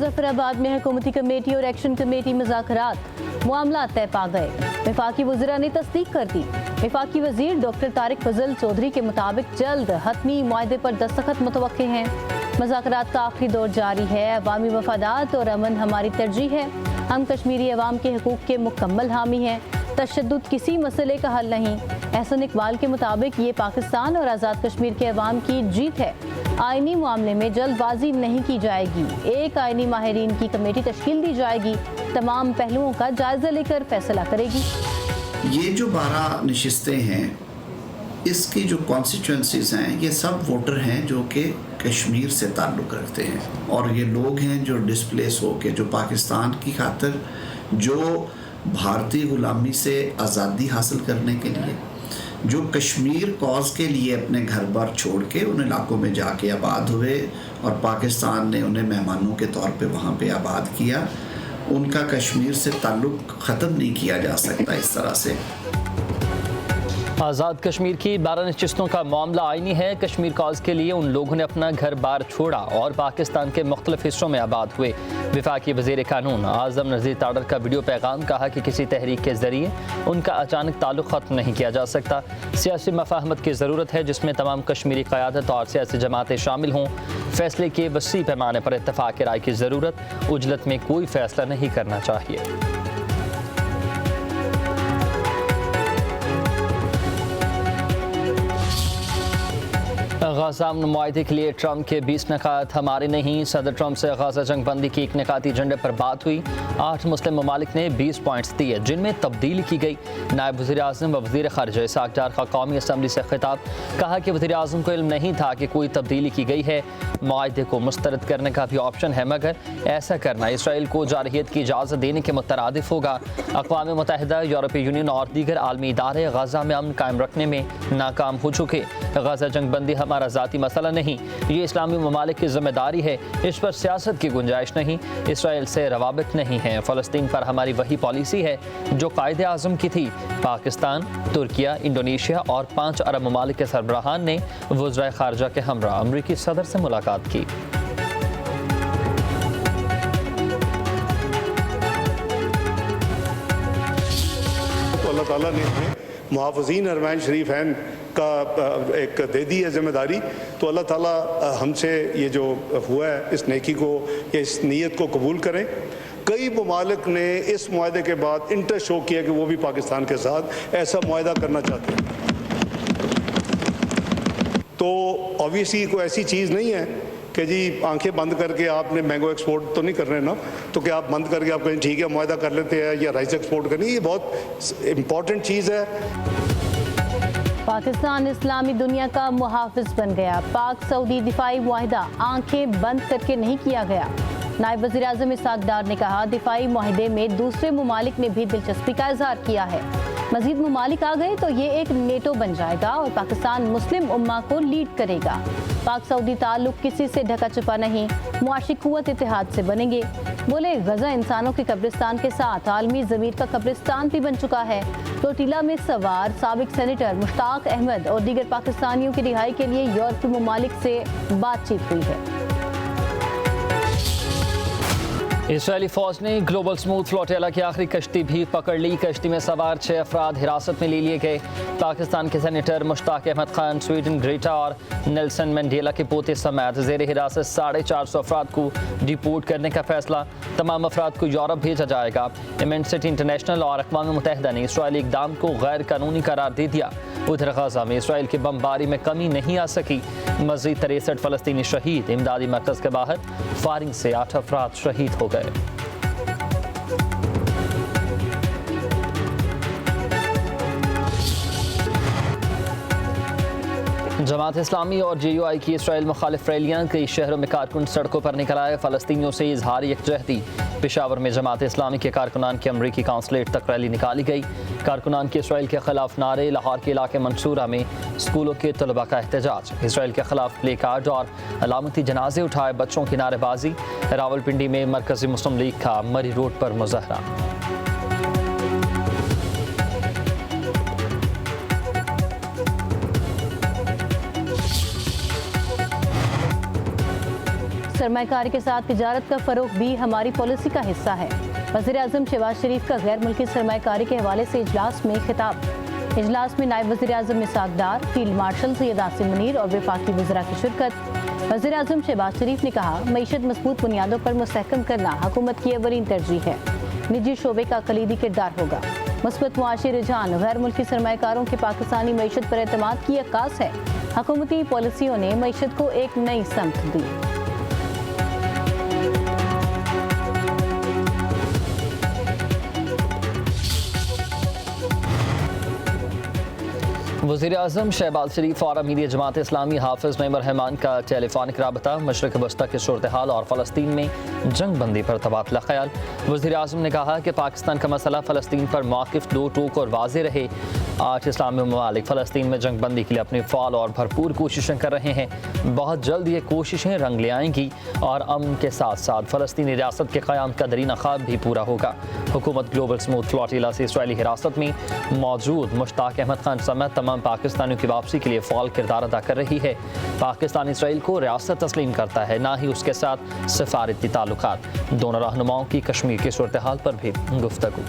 मुजफ्फराबाद में हुकूमती कमेटी और एक्शन कमेटी मुज़ाकरात मामला तय पा गए। वफाकी वज़ीरा ने तस्दीक कर दी। वफाकी वज़ीर डॉक्टर तारिक फजल चौधरी के मुताबिक जल्द हतमी मुआहदे पर दस्तखत मुतवक्के हैं। मुज़ाकरात का आखिरी दौर जारी है। अवामी मफादात और अमन हमारी तरजीह है। हम कश्मीरी अवाम के हकूक़ के मुकम्मल हामी हैं। तशद्दुद किसी मसले का हल नहीं। एहसन इकबाल के मुताबिक ये पाकिस्तान और आज़ाद कश्मीर के अवाम की जीत है। आइनी मामले में जल्दबाजी नहीं की जाएगी। एक आइनी माहिरीन की कमेटी तश्कील दी जाएगी। तमाम पहलुओं का जायज़ा लेकर फैसला करेगी। ये जो 12 नशिस्तें हैं, इसकी जो कॉन्स्टिट्यूंसीज़ हैं, ये सब वोटर हैं जो कि कश्मीर से ताल्लुक़ रखते हैं, और ये लोग हैं जो डिस्प्लेस हो के, जो पाकिस्तान की खातिर, जो भारतीय ग़ुलामी से आज़ादी हासिल करने के लिए, जो कश्मीर कॉज के लिए अपने घर बार छोड़ के उन इलाकों में जाके आबाद हुए और पाकिस्तान ने उन्हें मेहमानों के तौर पे वहाँ पे आबाद किया, उनका कश्मीर से ताल्लुक़ ख़त्म नहीं किया जा सकता इस तरह से। आज़ाद कश्मीर की 12 नशिस्तों का मामला आईनी है। कश्मीर कॉज के लिए उन लोगों ने अपना घर बार छोड़ा और पाकिस्तान के मुख्तलिफ हिस्सों में आबाद हुए। वफाकी वज़ीर कानून आज़म नज़ीर ताडर का वीडियो पैगाम कहा कि किसी तहरीक के ज़रिए उनका अचानक ताल्लुक़ ख़त्म नहीं किया जा सकता। सियासी मफाहमत की ज़रूरत है जिसमें तमाम कश्मीरी क़यादत और सियासी जमातें शामिल हों। फ़ैसले के वसी पैमाने पर इत्तफ़ाक़ राय की ज़रूरत। उजलत में कोई फ़ैसला नहीं करना चाहिए। गाज़ा मुआहदे के लिए ट्रंप के 20 नकात हमारे नहीं। सदर ट्रंप से गाज़ा जंग बंदी की एक नकाती एजेंडे पर बात हुई। 8 मुस्लिम ममालिक ने 20 पॉइंट्स दिए जिनमें तब्दीली की गई। नायब वज़ीर आज़म व वज़ीर ख़ारिजा इसहाक़ डार का कौमी असम्बली से खिताब। कहा कि वज़ीर आज़म को इल्म नहीं था कि कोई तब्दीली की गई है। मुआहदे को मुस्तरद करने का भी ऑप्शन है, मगर ऐसा करना इसराइल को जारहियत की इजाज़त देने के मुतरादिफ होगा। अक़वाम मुत्तहिदा, यूरोपीय यूनियन और दीगर आलमी इदारे गाज़ा में अमन कायम रखने में नाकाम हो चुके। गाज़ा जंग बंदी हमारा ज़ाती मसला नहीं, ये इस्लामी ममालिक की ज़िम्मेदारी है। इस पर सियासत की गुंजाइश नहीं। इसराइल से रवाबित नहीं है। फ़लस्तीन पर हमारी वही पॉलिसी है जो कायदे आज़म की थी। पाकिस्तान, तुर्किया, इंडोनेशिया और 5 अरब ममालिक के सरबराहान ने वज़ीर ख़ारिजा के हमरा अमरीकी सदर से मुलाकात की। तो अल्लाह ताला ने मुहाफ़िज़ीन हरमैन शरीफ़ैन का एक दे दी है जिम्मेदारी। तो अल्लाह ताला हमसे ये जो हुआ है इस नेकी को, इस नीयत को कबूल करें। कई ममालिक ने इस मुआहदे के बाद इंटरेस्ट शो किया कि वो भी पाकिस्तान के साथ ऐसा मुआहदा करना चाहते हैं। तो ऑब्वियसली कोई ऐसी चीज़ नहीं है कि जी आंखें बंद करके आपने मैंगो एक्सपोर्ट तो नहीं कर रहे ना, तो क्या आप बंद करके आप कहें ठीक है मुआहदा कर लेते हैं या राइस एक्सपोर्ट करनी। ये बहुत इम्पॉर्टेंट चीज़ है। पाकिस्तान इस्लामी दुनिया का मुहाफिज बन गया। पाक सऊदी दिफाई मुआहिदा आंखें बंद करके नहीं किया गया। नायब वज़ीर आज़म इसहाक़ डार ने कहा, दिफाई मुआहिदे में दूसरे ममालिक ने भी दिलचस्पी का इजहार किया है। मज़ीद ममालिक आ गए तो ये एक नेटो बन जाएगा और पाकिस्तान मुस्लिम उम्मा को लीड करेगा। पाक सऊदी ताल्लुक किसी से ढका छुपा नहीं, मुआशी कुव्वत इत्तेहाद से बनेंगे। बोले, गजा इंसानों के कब्रिस्तान के साथ आलमी ज़मीर का कब्रिस्तान भी बन चुका है। टोटीला में सवार साबिक सेनेटर मुश्ताक अहमद और दीगर पाकिस्तानियों की रिहाई के लिए यूरोपीय ममालिक से बातचीत हुई है। इसराइली फ़ौज ने ग्लोबल स्मूथ फ्लोटेला की आखिरी कश्ती भी पकड़ ली। कश्ती में सवार 6 अफराद हिरासत में ले लिए गए। पाकिस्तान के senator Mushtaq Ahmad Khan, Sweden Greta और नेल्सन मंडेला के पोते समेत ज़ेर हिरासत 450 अफराद को डिपोर्ट करने का फैसला। तमाम अफराद को यूरोप भेजा जाएगा। इमेंसिटी इंटरनेशनल और अक़वाम मुत्तहिदा ने इसराइली इक़दाम को गैर कानूनी करार दे दिया। उधर गाज़ा में इसराइल की बमबारी में कमी नहीं आ सकी। मज़ीद 63 फ़लस्तीनी शहीद। इमदादी मरकज़ के बाहर फायरिंग से 8 अफराद शहीद हो गए। जमात इस्लामी और JUI की इसराइल मुखालिफ रैलियाँ। कई शहरों में कारकुन सड़कों पर निकल आए। फ़लस्तीनियों से इजहार यकजहती। पेशावर में जमात इस्लामी के कारकुनान की अमरीकी काउंसलेट तक रैली निकाली गई। कारकुनान के इसराइल के खिलाफ नारे। लाहौर के इलाके मंसूरा में स्कूलों के तलबा का एहतजाज। इसराइल के खिलाफ प्ले कार्ड और अलामती जनाजे उठाए बच्चों की नारेबाजी। रावलपिंडी में मरकज़ी मुस्लिम लीग का मरी रोड पर मुज़ाहरा। सरमाया कारी के साथ तिजारत का फरोग भी हमारी पॉलिसी का हिस्सा है। वज़ीर आज़म शहबाज शरीफ का गैर मुल्की सरमाया कारी के हवाले से इजलास में खिताब। इजलास में नायब वज़ीर आज़म इसाक डार, फील्ड मार्शल सैयद आसिम मुनीर और वफाकी वज़रा की शिरकत। वज़ीर आज़म शहबाज शरीफ ने कहा, मईशत मजबूत बुनियादों पर मुस्तहकम करना हुकूमत की अवलीन तरजीह है। निजी शोबे का कलीदी किरदार होगा। मुस्बत मुआशी रुझान गैर मुल्की सरमायाकारों की पाकिस्तानी मईशत पर एतमाद की अक्कास है। हुकूमती पॉलिसियों ने मईशत को एक नई समत दी। वज़ीर आज़म शहबाज शरीफ और अमीर जमात इस्लामी हाफिज़ नईम रहमान का टेलीफोनिक राबता, मशरक़ वस्ता के सूरत हाल और फ़लस्तीन में जंग बंदी पर तबादला ख्याल। वज़ीर आज़म ने कहा कि पाकिस्तान का मसला फ़लस्तीन पर मौक़िफ़ दो टूक और वाज़े रहे। 8 इस्लामी ममालिक फ़लस्तीन में जंग बंदी के लिए अपनी फ़ाल और भरपूर कोशिशें कर रहे हैं। बहुत जल्द ये कोशिशें रंग ले आएंगी और अमन के साथ साथ फ़लस्तीनी रियासत के क़याम का दरीना ख्वाब भी पूरा होगा। हुकूमत ग्लोबल स्मूथ फ्लोटिला से इसराइली हिरासत में मौजूद मुश्ताक अहमद खान समेत तमाम पाकिस्तानियों की वापसी के लिए फ़ाल किरदार अदा कर रही है। पाकिस्तान इसराइल को रियासत तस्लीम करता है, ना ही उसके साथ सफारती ताल्लुकात। दोनों रहनुमाओं की कश्मीर की सूरत हाल पर भी गुफ्तगू।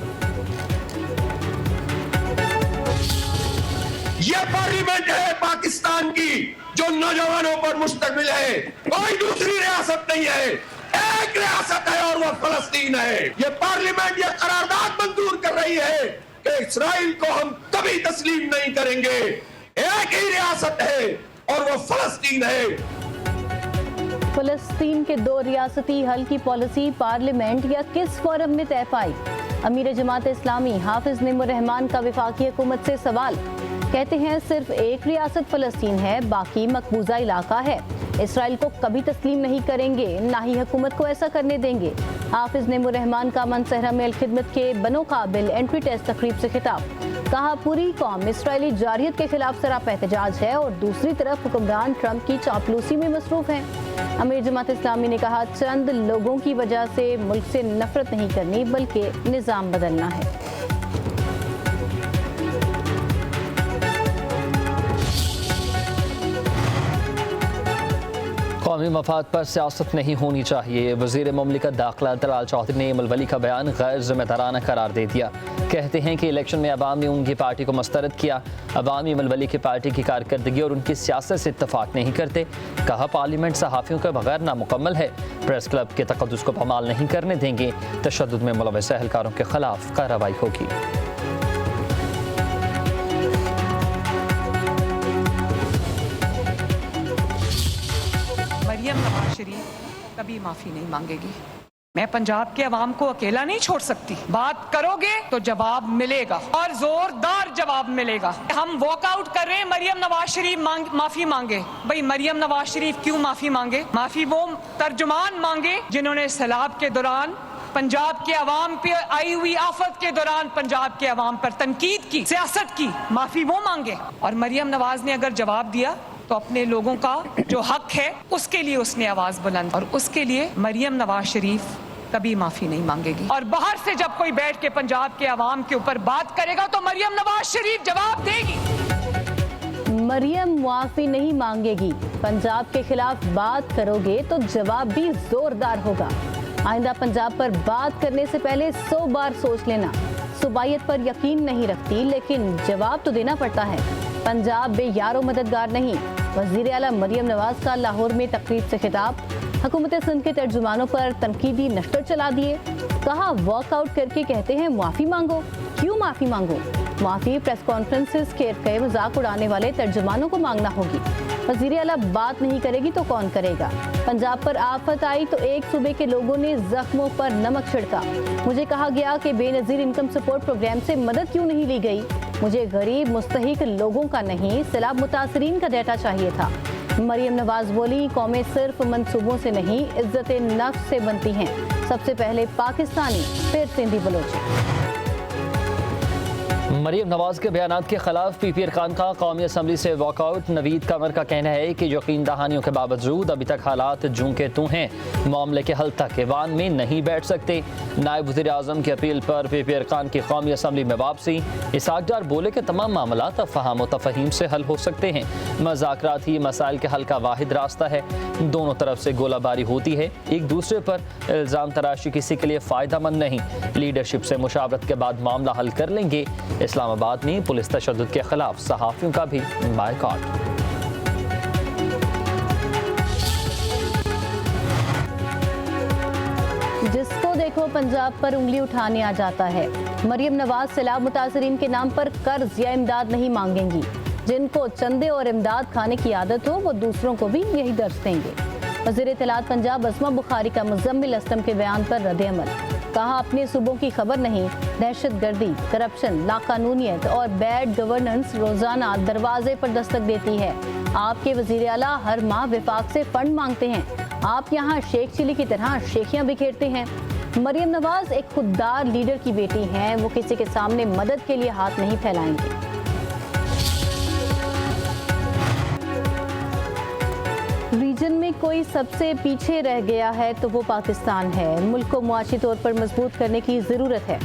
ये पार्लियामेंट है पाकिस्तान की जो नौजवानों पर मुश्तमिल है, कोई दूसरी रियासत नहीं है, एक रियासत है और वो फलस्तीन है। ये पार्लियामेंट ये करारदाद मंजूर कर रही है कि इसराइल को हम कभी तस्लीम नहीं करेंगे। एक ही रियासत है और वो फलस्तीन है। फलस्तीन के दो रियासती हल की पॉलिसी पार्लियामेंट या किस फोरम में तय पाई? अमीर जमात इस्लामी हाफिज नईम रहमान का वफाकी हुकूमत से सवाल। कहते हैं सिर्फ एक रियासत फलस्तीन है, बाकी मकबूजा इलाका है। इसराइल को कभी तस्लीम नहीं करेंगे, ना ही हुकूमत को ऐसा करने देंगे। हाफिज नईम रहमान का मनसहरा में खिदमत के बनो काबिल एंट्री टेस्ट तकरीब से खिताब। कहा, पूरी कौम इसराइली जारियत के खिलाफ सरापा एहतजाज है और दूसरी तरफ हुक्मरान ट्रंप की चापलूसी में मसरूफ है। अमीर जमात इस्लामी ने कहा, चंद लोगों की वजह से मुल्क से नफरत नहीं करनी बल्कि निज़ाम बदलना है। कौमी मफाद पर सियासत नहीं होनी चाहिए। वज़ीर मुमलिकत दाखिला दलाल चौधरी ने मलवली का बयान गैर ज़िम्मेदाराना करार दे दिया। कहते हैं कि इलेक्शन में अवाम ने उनकी पार्टी को मुस्तरद किया। अवामी मलवली की पार्टी की कारकर्दगी और उनकी सियासत से इत्तफाक नहीं करते। कहा, पार्लियामेंट सहाफ़ियों के बगैर नामुकम्मल है। प्रेस क्लब के तक़द्दुस को पामाल नहीं करने देंगे। तशद्दुद में मुलव्वस एहलकारों के खिलाफ कार्रवाई होगी। मरियम नवाज शरीफ कभी माफी नहीं मांगेगी। मैं पंजाब के अवाम को अकेला नहीं छोड़ सकती। बात करोगे तो जवाब मिलेगा और जोरदार जवाब मिलेगा। हम वॉकआउट कर रहे हैं, मरियम नवाज शरीफ माफी मांगे। भाई मरियम नवाज शरीफ क्यों माफी मांगे? माफी वो तर्जुमान मांगे जिन्होंने सैलाब के दौरान पंजाब के अवाम पे आई हुई आफत के दौरान पंजाब के अवाम पर तनकीद की, सियासत की। माफी वो मांगे। और मरियम नवाज ने अगर जवाब दिया तो अपने लोगों का जो हक है उसके लिए उसने आवाज बुलंद, और उसके लिए मरियम नवाज शरीफ कभी माफी नहीं मांगेगी। और बाहर से जब कोई बैठ के पंजाब के अवाम के ऊपर बात करेगा तो मरियम नवाज शरीफ जवाब देगी। मरियम माफी नहीं मांगेगी। पंजाब के खिलाफ बात करोगे तो जवाब भी जोरदार होगा। आइंदा पंजाब पर बात करने से पहले 100 बार सोच लेना। सुबायत पर यकीन नहीं रखती, लेकिन जवाब तो देना पड़ता है। पंजाब बेयारो मददगार नहीं। वज़ीर आला मरियम नवाज का लाहौर में तकरीब से खिताब। हुकूमत सिंध के तर्जुमानों पर तनकीदी नश्तर चला दिए। कहा, वॉकआउट करके कहते हैं माफ़ी मांगो। क्यों माफ़ी मांगो? माफ़ी प्रेस कॉन्फ्रेंसेस के मजाक उड़ाने वाले तर्जुमानों को मांगना होगी। वज़ीर आला बात नहीं करेगी तो कौन करेगा? पंजाब पर आफत आई तो एक सूबे के लोगों ने जख्मों पर नमक छिड़का। मुझे कहा गया कि बेनज़ीर इनकम सपोर्ट प्रोग्राम से मदद क्यों नहीं ली गई? मुझे गरीब मुस्तहिक लोगों का नहीं, सैलाब मुतासरीन का डाटा चाहिए था। मरियम नवाज बोली, कौमें सिर्फ मंसूबों से नहीं, इज्जत नफ्स से बनती हैं। सबसे पहले पाकिस्तानी, फिर सिंधी बलोच। مریم نواز کے بیانات کے خلاف پی پی ارکان کا قومی اسمبلی سے واک آؤٹ۔ نوید قمر کا کہنا ہے کہ یقین دہانیوں کے باوجود ابھی تک حالات جوں کے توں ہیں، معاملے کے حل تک ایوان میں نہیں بیٹھ سکتے۔ نائب وزیر اعظم کی اپیل پر پی پی ارکان کی قومی اسمبلی میں واپسی۔ اسحاق ڈار بولے کہ تمام معاملات افہام و تفہیم سے حل ہو سکتے ہیں، مذاکرات ہی مسائل کے حل کا واحد راستہ ہے۔ دونوں طرف سے گولہ باری ہوتی ہے، ایک دوسرے پر الزام تراشی کسی کے لیے فائدہ مند نہیں۔ لیڈرشپ سے مشاورت کے بعد معاملہ حل کر لیں گے۔ اسلام آباد میں پولیس تشدد کے خلاف صحافیوں کا بھی بائیکاٹ۔ جس کو دیکھو پنجاب پر انگلی اٹھانے آ جاتا ہے۔ مریم نواز سیلاب متاثرین کے نام پر قرض یا امداد نہیں مانگیں گی۔ جن کو چندے اور امداد کھانے کی عادت ہو وہ دوسروں کو بھی یہی درس دیں گے۔ وزیر اطلاعات پنجاب اسما بخاری کا مزمل اسلم کے بیان پر رد عمل۔ کہا اپنے صوبوں کی خبر نہیں، دہشت گردی، کرپشن، لاقانونیت اور بیڈ گورننس روزانہ دروازے پر دستک دیتی ہے۔ آپ کے وزیر اعلیٰ ہر ماہ وفاق سے فنڈ مانگتے ہیں، آپ یہاں شیخ چلی کی طرح شیخیاں بکھیرتے ہیں۔ مریم نواز ایک خوددار لیڈر کی بیٹی ہیں، وہ کسی کے سامنے مدد کے لیے ہاتھ نہیں پھیلائیں گی۔ ریجن میں کوئی سب سے پیچھے رہ گیا ہے تو وہ پاکستان ہے۔ ملک کو معاشی طور پر مضبوط کرنے کی ضرورت ہے۔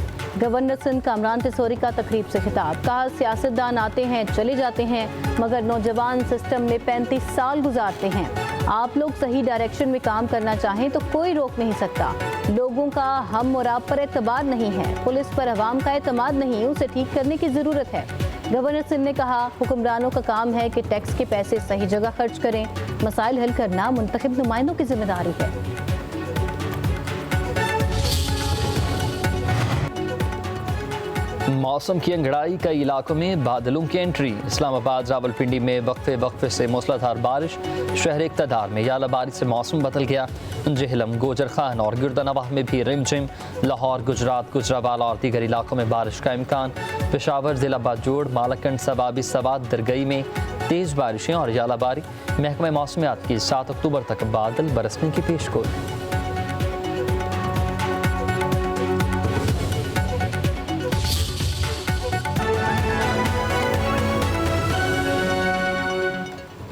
گورنر سندھ کامران تیسوری کا تقریب سے خطاب۔ کہا سیاستدان آتے ہیں چلے جاتے ہیں مگر نوجوان سسٹم میں 35 سال گزارتے ہیں۔ آپ لوگ صحیح ڈائریکشن میں کام کرنا چاہیں تو کوئی روک نہیں سکتا۔ لوگوں کا ہم اور آپ پر اعتبار نہیں ہے، پولیس پر عوام کا اعتماد نہیں، اسے ٹھیک کرنے کی ضرورت ہے۔ گورنر سندھ نے کہا حکمرانوں کا کام ہے کہ ٹیکس کے پیسے صحیح جگہ خرچ کریں، مسائل حل کرنا منتخب نمائندوں کی ذمہ داری ہے۔ موسم کی انگڑائی، کئی علاقوں میں بادلوں کی انٹری۔ اسلام آباد راولپنڈی میں وقفے سے موسلادھار بارش، شہر اقتدار میں یالہ باری سے موسم بدل گیا۔ جہلم، گوجر خان اور گردنواہ میں بھی رم جم۔ لاہور، گجرات، گجرانوالہ اور دیگر علاقوں میں بارش کا امکان۔ پشاور، ضلع باجوڑ، مالکنڈ، سبابی، سوات، درگئی میں تیز بارشیں اور یالہ باری۔ محکمہ موسمیات کی 7 اکتوبر تک بادل برسنے کی پیشگوئی۔